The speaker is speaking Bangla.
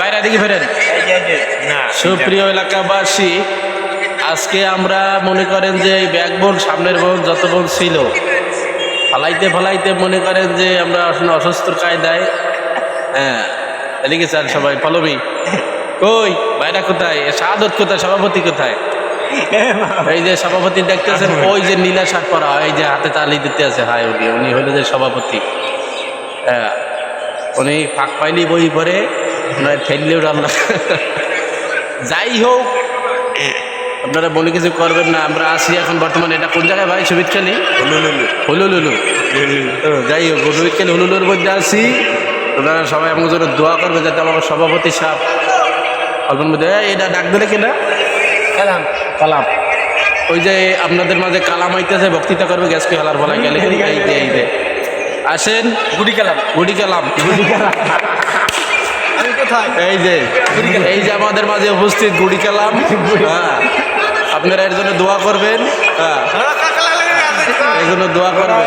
বাইরে দিকে ফেরেন। সুপ্রিয় এলাকাবাসী, আজকে আমরা মনে করেন যে এই ব্যাক বোন সামনের বোন যত বোন ছিল ফালাইতে ফালাইতে মনে করেন যে আমরা অসুস্থর কায়দায় এদিকে চান সবাই ফলবি কই বাইরা কোথায়, শাহাদত কোথায়, সভাপতি কোথায়? এই যে সভাপতি দেখতেছেন, ওই যে নীলা শার্ট পরা, এই যে হাতে তালি দিতে আছে, হায় উনি হলো যে সভাপতি। উনি ফাঁক পাইলি বই পরে ঠেললেও রান্না। যাই হোক, আপনারা বলে কিছু করবেন না, আমরা আসি এখন বর্তমানে। এটা কোন জায়গায় ভাই? সুবিধ খেলি হুলুলুলু। যাই হোক, সুবিধ খেলি হুলুলুর মধ্যে আসি। আপনারা সবাই আমার জন্য দোয়া করবে যাতে আমার সভাপতি সাহেব অল্পের মধ্যে এটা ডাক দিলে কিনা কালাম, ওই যে আপনাদের মাঝে কালাম আইতেছে, বক্তৃতা করবে গ্যাসকে হালার বলা গেলে এই যে আসেন গুডি কালাম এই যে আমাদের মাঝে উপস্থিত গুডি কালাম। আপনারা এর জন্য দোয়া করবেন, এই জন্য দোয়া করবেন।